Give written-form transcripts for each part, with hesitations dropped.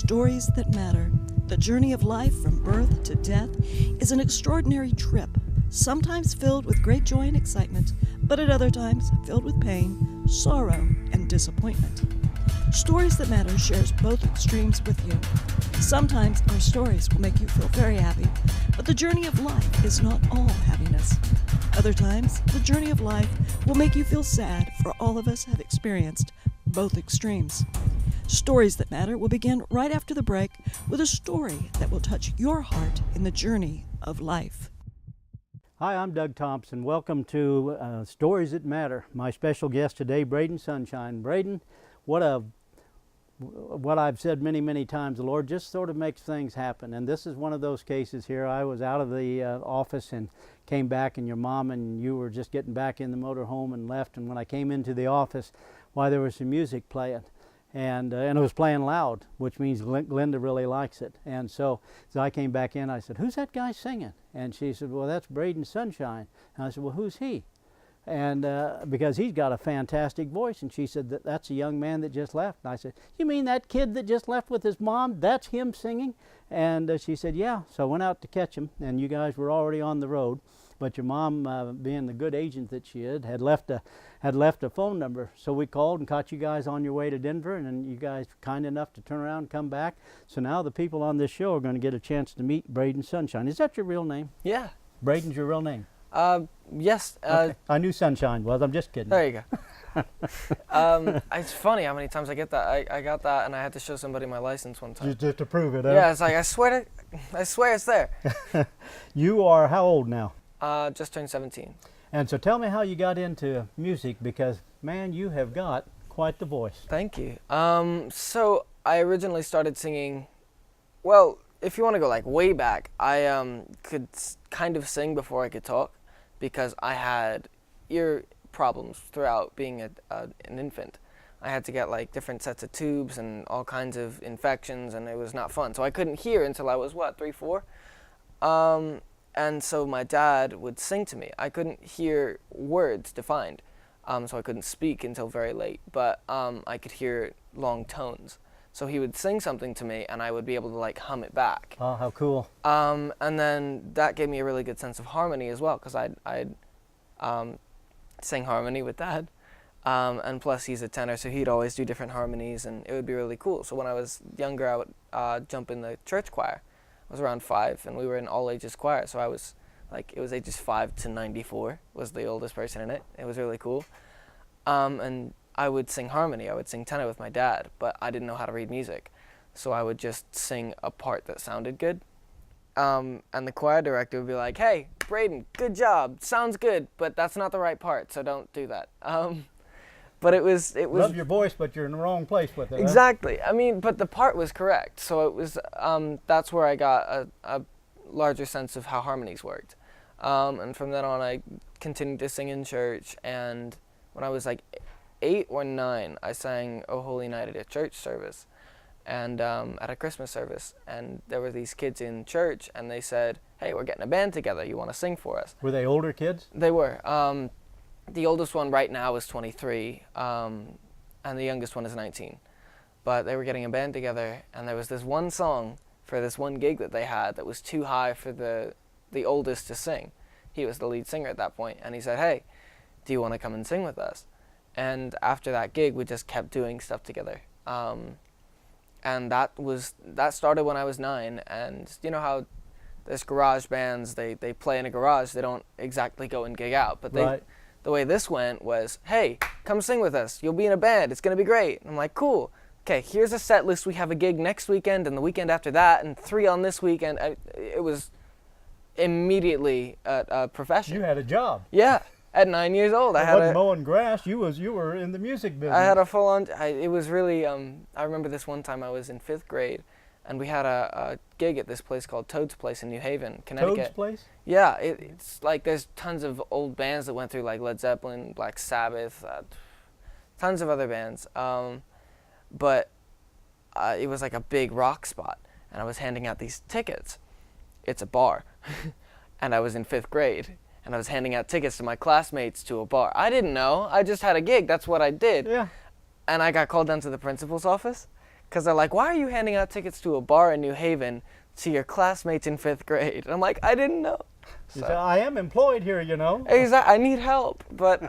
Stories that matter. The journey of life from birth to death is an extraordinary trip, sometimes filled with great joy and excitement, but at other times filled with pain, sorrow, and disappointment. Stories That Matter shares both extremes with you. Sometimes our stories will make you feel very happy, but the journey of life is not all happiness. Other times, the journey of life will make you feel sad, for all of us have experienced both extremes. Stories That Matter will begin right after the break with a story that will touch your heart in the journey of life. Hi, I'm Doug Thompson. Welcome to Stories That Matter. My special guest today, Braiden Sunshine. Braiden, what I've said many times, the Lord just sort of makes things happen. And this is one of those cases here. I was out of the office and came back, and your mom and you were just getting back in the motorhome and left. And when I came into the office, why, there was some music playing. And it was playing loud, which means Glenda really likes it. And so I came back in, I said, "Who's that guy singing?" And she said, "Well, that's Braiden Sunshine." And I said, "Well, who's he?" And because he's got a fantastic voice. And she said, "That's a young man that just left." And I said, "You mean that kid that just left with his mom? That's him singing?" And she said, "Yeah." So I went out to catch him, and you guys were already on the road. But your mom, being the good agent that she is, had left a phone number. So we called and caught you guys on your way to Denver, and then you guys were kind enough to turn around and come back. So now the people on this show are going to get a chance to meet Braiden Sunshine. Is that your real name? Yeah. Braiden's your real name? Yes. Okay. I knew Sunshine was. I'm just kidding. There you go. It's funny how many times I get that. I got that, and I had to show somebody my license one time. Just to prove it, huh? Yeah, it's like, I swear it's there. You are how old now? Just turned 17. And so tell me how you got into music, because, man, you have got quite the voice. Thank you. So I originally started singing, well, if you want to go like way back, I could kind of sing before I could talk, because I had ear problems throughout being an infant. I had to get like different sets of tubes and all kinds of infections, and it was not fun. So I couldn't hear until I was, 3, 4? And so my dad would sing to me. I couldn't hear words defined, so I couldn't speak until very late, but I could hear long tones. So he would sing something to me, and I would be able to like hum it back. Oh, how cool. And then that gave me a really good sense of harmony as well, because I'd sing harmony with Dad. And plus he's a tenor, so he'd always do different harmonies, and it would be really cool. So when I was younger, I would jump in the church choir. I was around 5, and we were in all ages choir, so I was like, it was ages 5 to 94 was the oldest person in it. It was really cool. And I would sing harmony, I would sing tenor with my dad, but I didn't know how to read music. So I would just sing a part that sounded good. And the choir director would be like, "Hey, Braiden, good job, sounds good, but that's not the right part, so don't do that." But it was Love your voice, but you're in the wrong place with it. Exactly. Huh? I mean, but the part was correct. So it was, that's where I got a larger sense of how harmonies worked. And from then on, I continued to sing in church. And when I was like 8 or 9, I sang "O Holy Night" at a church service, and at a Christmas service. And there were these kids in church, and they said, "Hey, we're getting a band together. You want to sing for us?" Were they older kids? They were. The oldest one right now is 23, and the youngest one is 19. But they were getting a band together, and there was this one song for this one gig that they had that was too high for the oldest to sing. He was the lead singer at that point, and he said, "Hey, do you want to come and sing with us?" And after that gig, we just kept doing stuff together. And that started when I was 9, and you know how there's garage bands, they play in a garage, they don't exactly go and gig out, but Right. The way this went was, "Hey, come sing with us. You'll be in a band. It's going to be great." And I'm like, "Cool. Okay, here's a set list. We have a gig next weekend and the weekend after that and 3 on this weekend." It was immediately a profession. You had a job. Yeah. At 9 years old, I wasn't mowing grass. You were in the music business. I had a full-on. It was really. I remember this one time I was in 5th grade, and we had a gig at this place called Toad's Place in New Haven, Connecticut. Toad's Place? Yeah, it's like there's tons of old bands that went through, like Led Zeppelin, Black Sabbath, tons of other bands. But it was like a big rock spot, and I was handing out these tickets. It's a bar, and I was in 5th grade, and I was handing out tickets to my classmates to a bar. I didn't know. I just had a gig. That's what I did. Yeah. And I got called down to the principal's office, because they're like, why are you handing out tickets to a bar in New Haven to your classmates in 5th grade? And I'm like, I didn't know. So I am employed here, you know. Exactly. I need help. But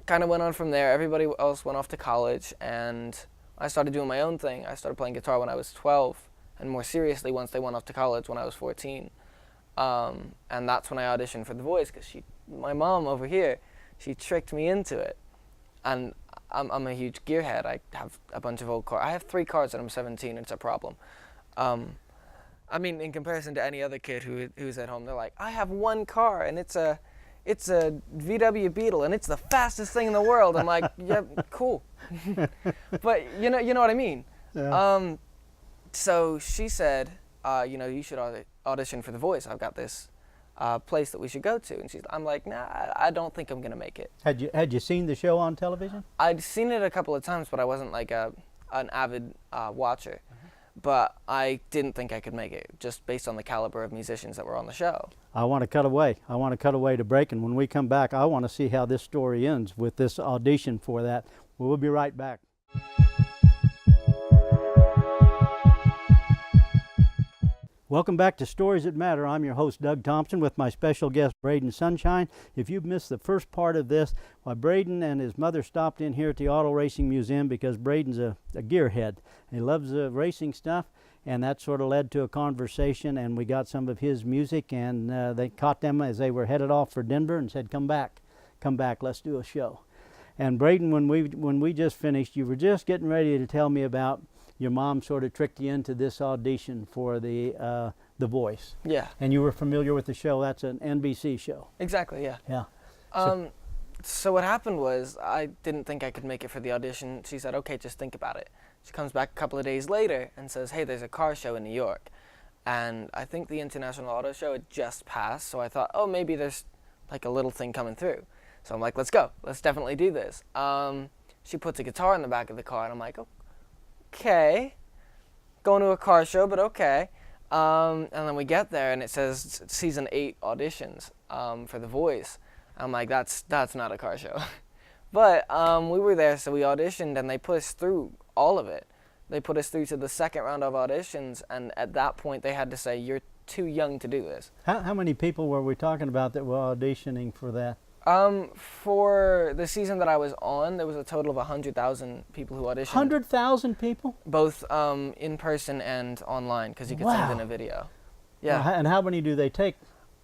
kind of went on from there. Everybody else went off to college, and I started doing my own thing. I started playing guitar when I was 12, and more seriously once they went off to college when I was 14. And that's when I auditioned for The Voice, because my mom over here, she tricked me into it. And I'm a huge gearhead. I have a bunch of old cars. I have 3 cars and I'm 17. It's a problem. I mean, in comparison to any other kid who's at home, they're like, I have 1 car and it's a VW Beetle and it's the fastest thing in the world. I'm like, yeah, cool. But you know what I mean. Yeah. So she said, you should audition for The Voice. I've got this place that we should go to. And I'm like, nah, I don't think I'm gonna make it. Had you seen the show on television? I'd seen it a couple of times, but I wasn't like an avid watcher. But I didn't think I could make it, just based on the caliber of musicians that were on the show. I want to cut away. I want to cut away to break, and when we come back, I want to see how this story ends with this audition for that. We'll be right back. Welcome back to Stories That Matter. I'm your host, Doug Thompson, with my special guest, Braiden Sunshine. If you've missed the first part of this, Braiden and his mother stopped in here at the Auto Racing Museum because Braiden's a gearhead. He loves racing stuff, and that sort of led to a conversation, and we got some of his music, and they caught them as they were headed off for Denver and said, come back, let's do a show. And Braiden, when we just finished, you were just getting ready to tell me about your mom sort of tricked you into this audition for the Voice. Yeah. And you were familiar with the show. That's an NBC show. Exactly, yeah. Yeah. So what happened was I didn't think I could make it for the audition. She said, okay, just think about it. She comes back a couple of days later and says, hey, there's a car show in New York. And I think the International Auto Show had just passed, so I thought, oh, maybe there's like a little thing coming through. So I'm like, let's go. Let's definitely do this. She puts a guitar in the back of the car, and I'm like, okay, going to a car show, but okay. And then we get there, and it says season 8 auditions for The Voice. I'm like, that's not a car show. But we were there, so we auditioned, and they put us through all of it. They put us through to the second round of auditions, and at that point, they had to say, you're too young to do this. How many people were we talking about that were auditioning for that? For the season that I was on, there was a total of 100,000 people who auditioned. 100,000 people? Both in person and online, because you could send in a video. Yeah. Well, and how many do they take?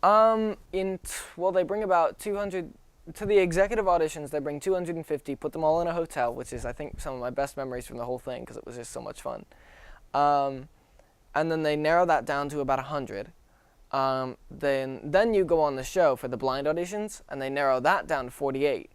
They bring about 200, to the executive auditions, they bring 250, put them all in a hotel, which is, I think, some of my best memories from the whole thing, because it was just so much fun. And then they narrow that down to about 100. Then you go on the show for the blind auditions, and they narrow that down to 48,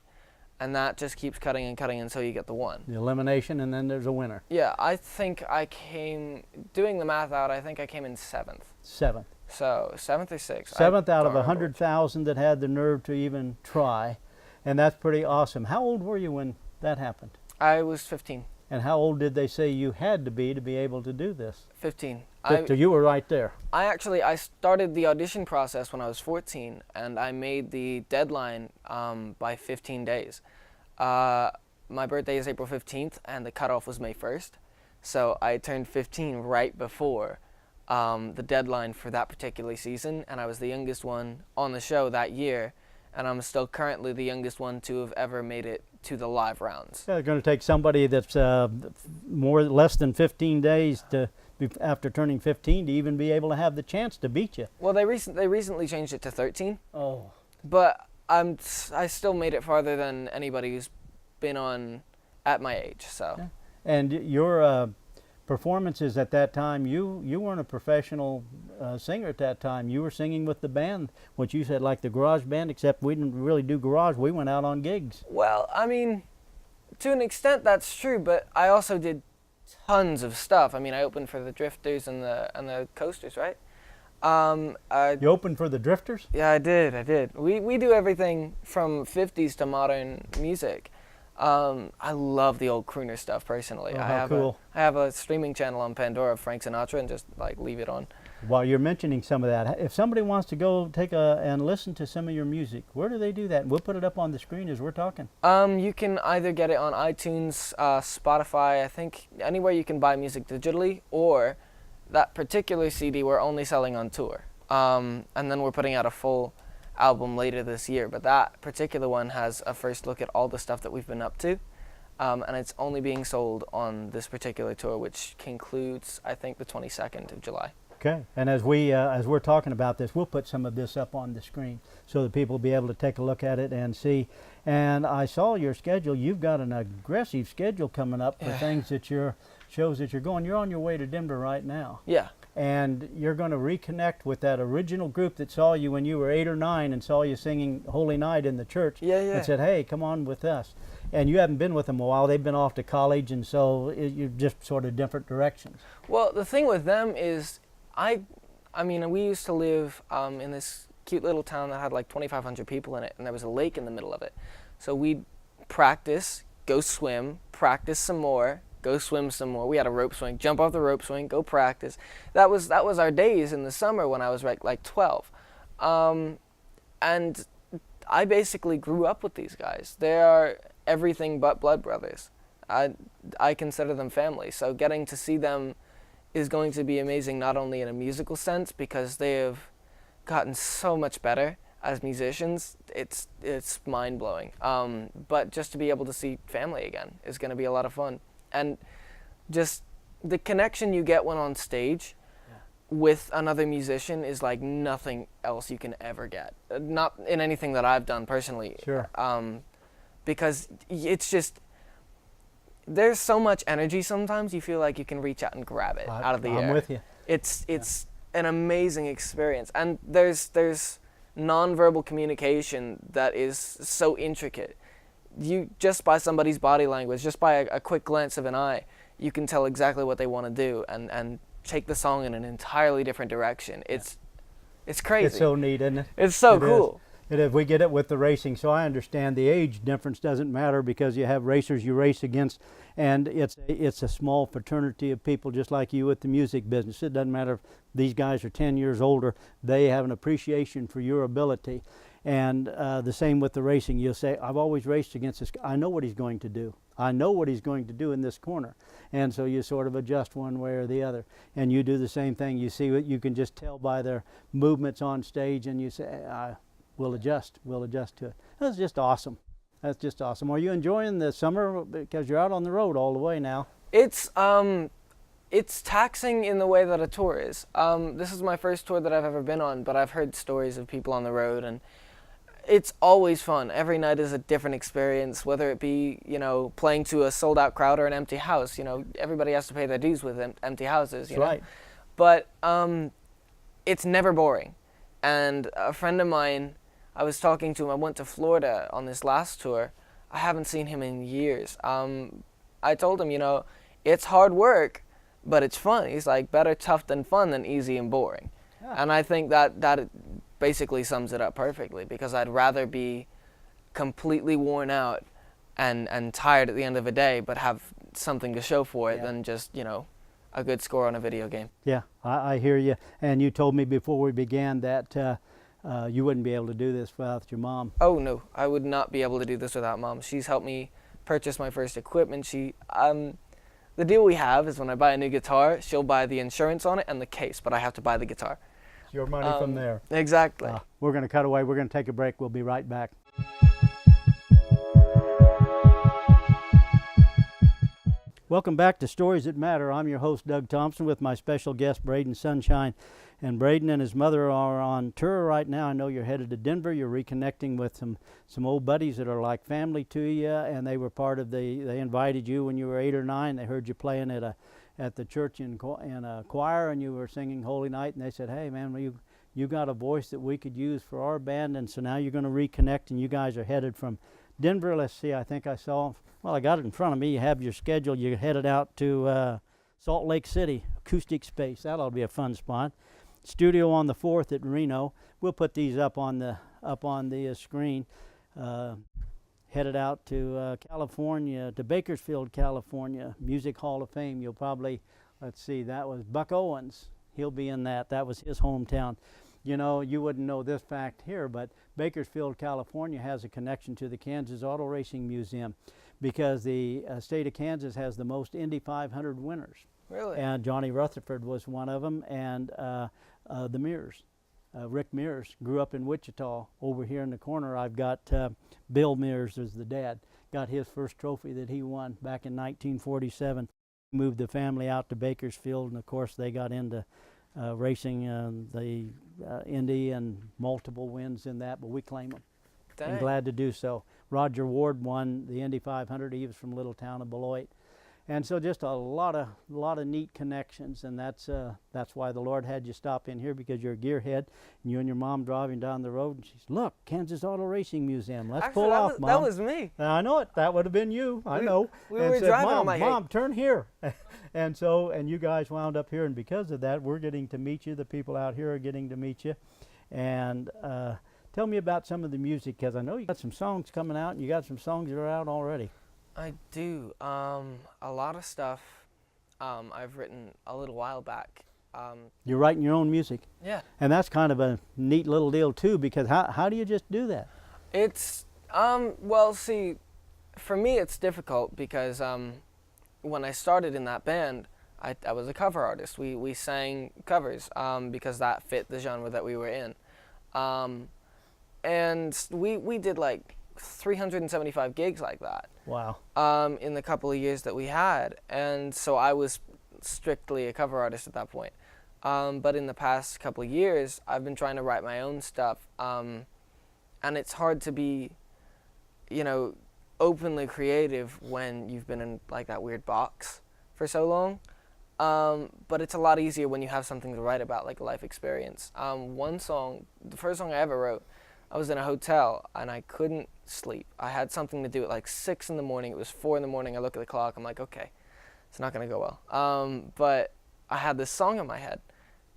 and that just keeps cutting and cutting until you get the one. The elimination, and then there's a winner. Yeah, I think I came, doing the math out, I think I came in 7th. 7th. So 7th or 6th. 7th out of 100,000 that had the nerve to even try, and that's pretty awesome. How old were you when that happened? I was 15. And how old did they say you had to be able to do this? 15. So you were right there. I started the audition process when I was 14, and I made the deadline by 15 days. My birthday is April 15th, and the cutoff was May 1st. So I turned 15 right before the deadline for that particular season, and I was the youngest one on the show that year, and I'm still currently the youngest one to have ever made it to the live rounds. Yeah, it's going to take somebody that's less than 15 days after turning 15 to even be able to have the chance to beat you. Well, they recently changed it to 13. Oh. But I still made it farther than anybody who's been on at my age. So. Yeah. And your performances at that time, you weren't a professional singer at that time. You were singing with the band, what you said, like the garage band, except we didn't really do garage. We went out on gigs. Well, I mean, to an extent that's true, but I also did tons of stuff. I mean, I opened for the Drifters and the Coasters, right? You opened for the Drifters? Yeah, I did. We do everything from 50s to modern music. I love the old crooner stuff personally. Oh, how cool. I have a streaming channel on Pandora of Frank Sinatra and just like leave it on. While you're mentioning some of that, if somebody wants to go and listen to some of your music, where do they do that? We'll put it up on the screen as we're talking. You can either get it on iTunes, Spotify, I think anywhere you can buy music digitally, or that particular CD we're only selling on tour. And then we're putting out a full album later this year, but that particular one has a first look at all the stuff that we've been up to. And it's only being sold on this particular tour, which concludes, I think, the 22nd of July. Okay, and as we're talking about this, we'll put some of this up on the screen so that people will be able to take a look at it and see. And I saw your schedule. You've got an aggressive schedule coming up for things that shows that you're going. You're on your way to Denver right now. Yeah. And you're going to reconnect with that original group that saw you when you were 8 or 9 and saw you singing Holy Night in the church. And said, hey, come on with us. And you haven't been with them a while. They've been off to college, and so you're just sort of different directions. Well, the thing with them is, I mean, we used to live in this cute little town that had like 2,500 people in it, and there was a lake in the middle of it. So we'd practice, go swim, practice some more, go swim some more. We had a rope swing, jump off the rope swing, go practice. That was our days in the summer when I was like 12. And I basically grew up with these guys. They are everything but blood brothers. I consider them family. So getting to see them is going to be amazing, not only in a musical sense, because they have gotten so much better as musicians. It's mind-blowing. But just to be able to see family again is going to be a lot of fun. And just the connection you get when on stage with another musician is like nothing else you can ever get. Not in anything that I've done personally. Sure. Because it's just, there's so much energy sometimes you feel like you can reach out and grab it out of the air. I'm with you. It's an amazing experience. And there's nonverbal communication that is so intricate. You, just by somebody's body language, just by a quick glance of an eye, you can tell exactly what they want to do and take the song in an entirely different direction. It's crazy. It's so neat, isn't it? It's so cool. It is. We get it with the racing, so I understand the age difference doesn't matter because you have racers you race against, and it's a small fraternity of people just like you with the music business. It doesn't matter if these guys are 10 years older. They have an appreciation for your ability. And the same with the racing. You'll say, I've always raced against this guy. I know what he's going to do. I know what he's going to do in this corner. And so you sort of adjust one way or the other. And you do the same thing. You see what you can just tell by their movements on stage, and you say, we'll adjust to it. That's just awesome. That's just awesome. Are you enjoying the summer because you're out on the road all the way now? It's taxing in the way that a tour is. This is my first tour that I've ever been on, but I've heard stories of people on the road, and it's always fun. Every night is a different experience, whether it be, playing to a sold-out crowd or an empty house. Everybody has to pay their dues with empty houses. That's right. But it's never boring. And a friend of mine, I was talking to him, I went to Florida on this last tour. I haven't seen him in years. I told him, it's hard work, but it's fun. He's like, better tough than fun than easy and boring. Yeah. And I think that basically sums it up perfectly, because I'd rather be completely worn out and tired at the end of a day, but have something to show for it than just, a good score on a video game. Yeah, I hear you. And you told me before we began that you wouldn't be able to do this without your mom. Oh, no, I would not be able to do this without Mom. She's helped me purchase my first equipment. The deal we have is when I buy a new guitar, she'll buy the insurance on it and the case, but I have to buy the guitar. It's your money from there. Exactly. We're going to cut away. We're going to take a break. We'll be right back. Welcome back to Stories That Matter. I'm your host, Doug Thompson, with my special guest, Braiden Sunshine. And Braiden and his mother are on tour right now. I know you're headed to Denver. You're reconnecting with some old buddies that are like family to you, and they were part of they invited you when you were 8 or 9. They heard you playing at the church in a choir, and you were singing Holy Night, and they said, hey, man, you got a voice that we could use for our band, and so now you're going to reconnect, and you guys are headed from Denver. Let's see, I think I saw, well, I got it in front of me. You have your schedule. You're headed out to Salt Lake City, Acoustic Space. That ought to be a fun spot. Studio on the 4th at Reno. We'll put these up on the screen. Headed out to California, to Bakersfield, California, Music Hall of Fame. You'll probably, let's see, that was Buck Owens. he'll be in that. That was his hometown. You know, you wouldn't know this fact here, but Bakersfield, California has a connection to the Kansas Auto Racing Museum because the state of Kansas has the most Indy 500 winners. Really? And Johnny Rutherford was one of them, and the Mears. Rick Mears grew up in Wichita. Over here in the corner, I've got Bill Mears as the dad. Got his first trophy that he won back in 1947. Moved the family out to Bakersfield, and of course they got into racing the Indy and multiple wins in that, but we claim them. Dang. I'm glad to do so. Roger Ward won the Indy 500. He was from little town of Beloit. And so just a lot of neat connections, and that's why the Lord had you stop in here, because you're a gearhead, and you and your mom driving down the road, and she said, "Look, Kansas Auto Racing Museum. Let's Actually, pull off, Mom." That was me. I know it. That would have been you. I know. We and were said, driving Mom, on my Mom, turn here. And you guys wound up here, and because of that, we're getting to meet you. The people out here are getting to meet you. And tell me about some of the music, because I know you got some songs coming out, and you got some songs that are out already. I do. A lot of stuff I've written a little while back. You're writing your own music. Yeah. And that's kind of a neat little deal too, because how do you just do that? It's, well, see, for me it's difficult because when I started in that band, I was a cover artist. We sang covers because that fit the genre that we were in. And we did like 375 gigs like that. Wow. In the couple of years that we had. And so I was strictly a cover artist at that point. But in the past couple of years, I've been trying to write my own stuff. And it's hard to be, you know, openly creative when you've been in like that weird box for so long. But it's a lot easier when you have something to write about, like a life experience. One song, the first song I ever wrote, I was in a hotel and I couldn't sleep. I had something to do at like 6 in the morning. It was 4 in the morning. I look at the clock. I'm like, okay, it's not going to go well. But I had this song in my head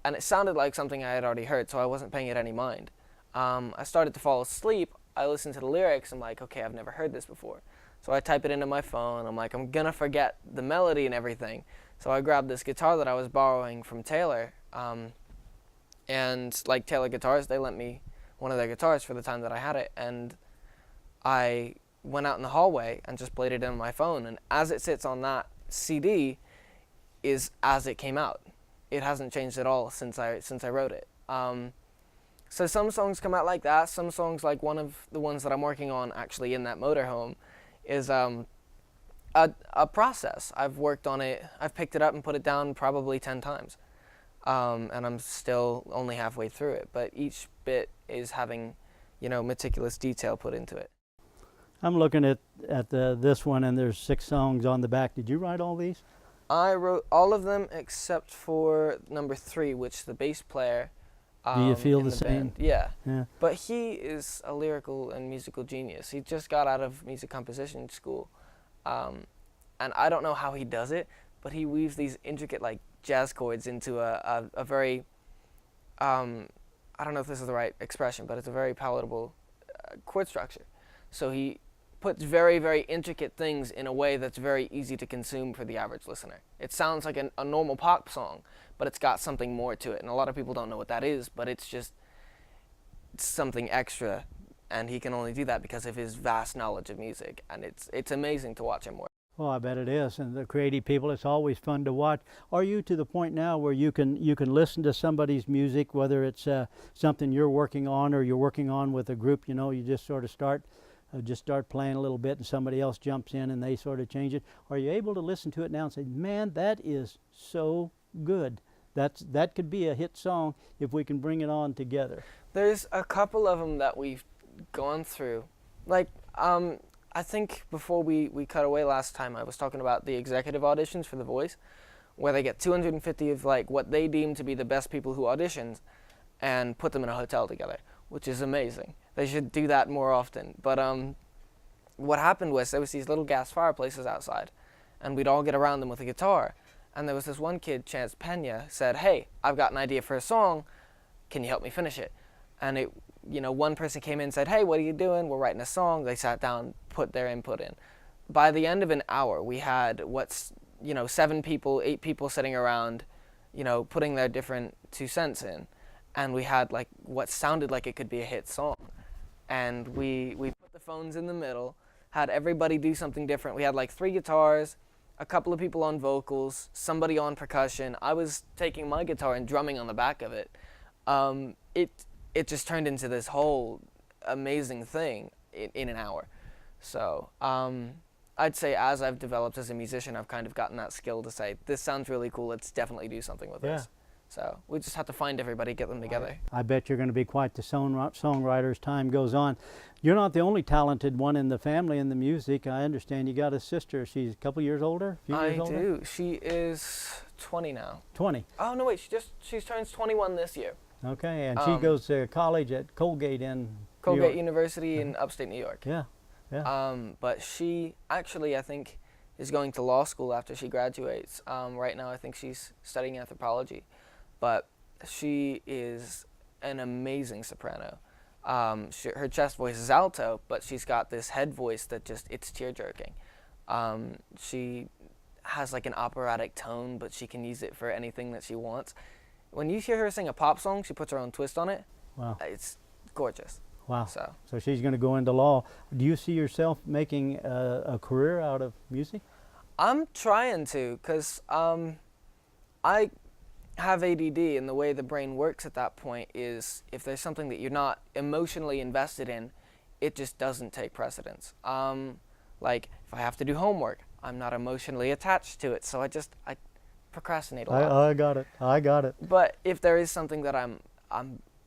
and it sounded like something I had already heard, so I wasn't paying it any mind. I started to fall asleep. I listened to the lyrics. I'm like, okay, I've never heard this before. So I type it into my phone. I'm like, I'm going to forget the melody and everything. So I grabbed this guitar that I was borrowing from Taylor. And like Taylor Guitars, they lent me one of their guitars for the time that I had it, and I went out in the hallway and just played it in my phone, and as it sits on that CD is as it came out. It hasn't changed at all since I wrote it. So some songs come out like that. Some songs, like one of the ones that I'm working on actually in that motorhome, is a process. I've worked on it. I've picked it up and put it down probably 10 times. And I'm still only halfway through it, but each bit is having, you know, meticulous detail put into it. I'm looking at this one, and there's 6 songs on the back. Did you write all these? I wrote all of them except for number 3, which the bass player. Do you feel in the same? band. Yeah. Yeah. But he is a lyrical and musical genius. He just got out of music composition school, and I don't know how he does it, but he weaves these intricate like jazz chords into a very, I don't know if this is the right expression, but it's a very palatable chord structure. So he puts very, very intricate things in a way that's very easy to consume for the average listener. It sounds like a normal pop song, but it's got something more to it. And a lot of people don't know what that is, but it's just something extra. And he can only do that because of his vast knowledge of music. And it's amazing to watch him work. Well, I bet it is. And the creative people, it's always fun to watch. Are you to the point now where you can listen to somebody's music, whether it's something you're working on or you're working on with a group, you know, you just sort of start playing a little bit and somebody else jumps in and they sort of change it? Are you able to listen to it now and say, man, that is so good? That could be a hit song if we can bring it on together. There's a couple of them that we've gone through. Like, I think before we cut away last time, I was talking about the executive auditions for The Voice, where they get 250 of like what they deem to be the best people who auditioned and put them in a hotel together, which is amazing. They should do that more often. But what happened was there was these little gas fireplaces outside, and we'd all get around them with a guitar. And there was this one kid, Chance Pena, said, "Hey, I've got an idea for a song. Can you help me finish it?" And it, you know, one person came in and said, "Hey, what are you doing? We're writing a song." They sat down, put their input in. By the end of an hour, we had 7 people, 8 people sitting around you know, putting their different 2 cents in, and we had like what sounded like it could be a hit song. And we put the phones in the middle, had everybody do something different. We had like 3 guitars, a couple of people on vocals, somebody on percussion. I was taking my guitar and drumming on the back of it. It just turned into this whole amazing thing in an hour. So I'd say as I've developed as a musician, I've kind of gotten that skill to say, this sounds really cool, let's definitely do something with this. So we just have to find everybody, get them together. I bet you're going to be quite the songwriter as time goes on. You're not the only talented one in the family in the music. I understand you got a sister. She's a couple years older? I do. She is 20 now. 20? Oh, no, wait, she turns 21 this year. Okay, and she goes to college at Colgate in Colgate University in upstate New York. Yeah, yeah. But she actually, I think, is going to law school after she graduates. Right now, I think she's studying anthropology. But she is an amazing soprano. Her chest voice is alto, but she's got this head voice that it's tear-jerking. She has like an operatic tone, but she can use it for anything that she wants. When you hear her sing a pop song, she puts her own twist on it. Wow. It's gorgeous. Wow. So she's going to go into law. Do you see yourself making a career out of music? I'm trying to, because I have ADD, and the way the brain works at that point is if there's something that you're not emotionally invested in, it just doesn't take precedence. Like if I have to do homework, I'm not emotionally attached to it, so I procrastinate a lot. I got it. But if there is something that I'm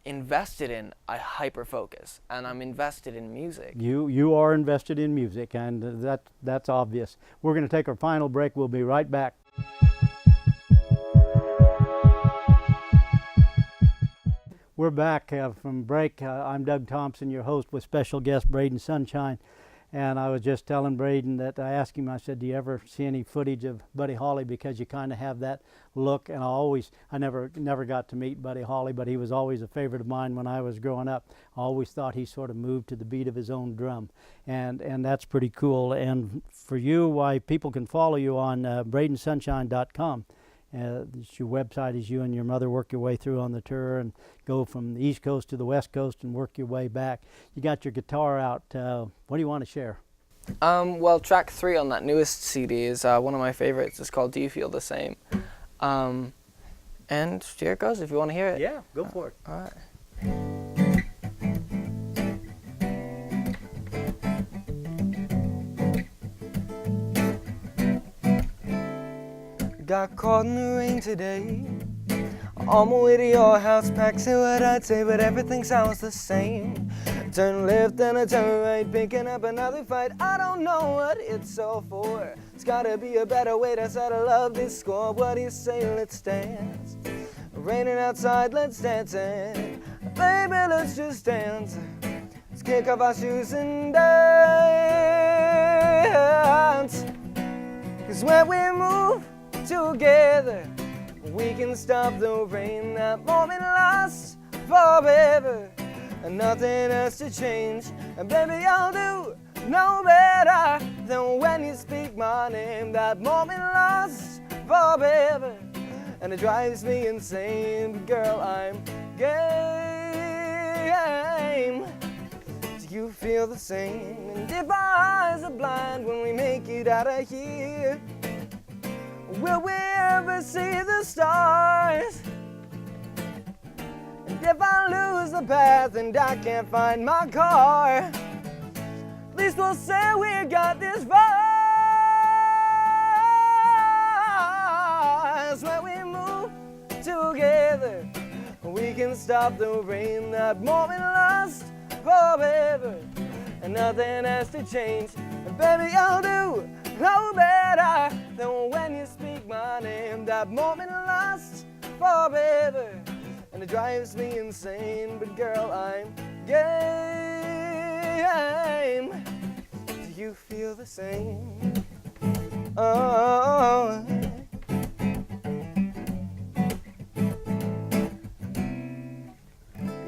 invested in, I hyper focus, and I'm invested in music. You are invested in music, and that's obvious. We're going to take our final break. We'll be right back. We're back from break. I'm Doug Thompson, your host, with special guest Braiden Sunshine. And I was just telling Braiden that I asked him, I said, do you ever see any footage of Buddy Holly? Because you kind of have that look. And I never got to meet Buddy Holly, but he was always a favorite of mine when I was growing up. I always thought he sort of moved to the beat of his own drum. And that's pretty cool. And for you, why people can follow you on braidensunshine.com. It's your website as you and your mother work your way through on the tour and go from the East Coast to the West Coast and work your way back. You got your guitar out. What do you want to share? Well, track 3 on that newest CD is one of my favorites. It's called Do You Feel the Same? And here it goes if you want to hear it. Yeah, go for it. All right. Got caught in the rain today. On my way to your house, packed, say what I'd say, but everything sounds the same. Turn left and I turn right, picking up another fight. I don't know what it's all for. It's gotta be a better way to settle love this score. What do you say, let's dance? Raining outside, let's dance it. Baby, let's just dance. Let's kick off our shoes and dance. 'Cause when we move together, we can stop the rain. That moment lasts forever, and nothing has to change. And baby, I'll do no better than when you speak my name. That moment lasts forever, and it drives me insane. But girl, I'm game. Do you feel the same? And if our eyes are blind when we make it out of here, will we ever see the stars? And if I lose the path and I can't find my car, at least we'll say we got this far. When we move together, we can stop the rain. That moment lasts forever, and nothing has to change. And baby, I'll do no better than when you speak my name. That moment lasts forever, and it drives me insane. But girl, I'm game. Do you feel the same? Oh.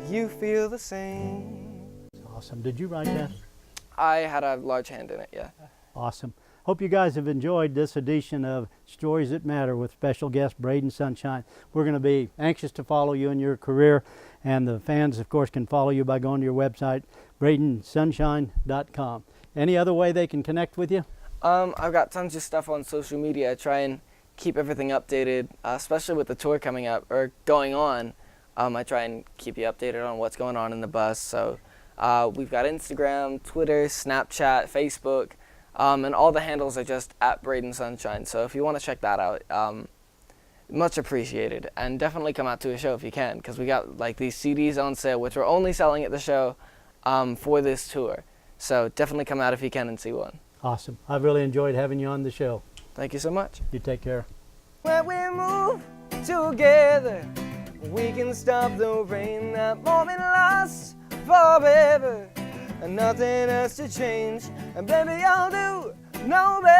Do you feel the same? Awesome. Did you write that? I had a large hand in it, yeah. Awesome. Hope you guys have enjoyed this edition of Stories That Matter with special guest Braiden Sunshine. We're going to be anxious to follow you in your career, and the fans, of course, can follow you by going to your website, braidensunshine.com. Any other way they can connect with you? I've got tons of stuff on social media. I try and keep everything updated, especially with the tour coming up or going on. I try and keep you updated on what's going on in the bus. So we've got Instagram, Twitter, Snapchat, Facebook, and all the handles are just at Braiden Sunshine. So if you want to check that out, much appreciated. And definitely come out to a show if you can, because we got like these CDs on sale, which we're only selling at the show for this tour. So definitely come out if you can and see one. Awesome. I've really enjoyed having you on the show. Thank you so much. You take care. When we move together, we can stop the rain that won't be lost forever, and nothing has to change. And baby, I'll do no better.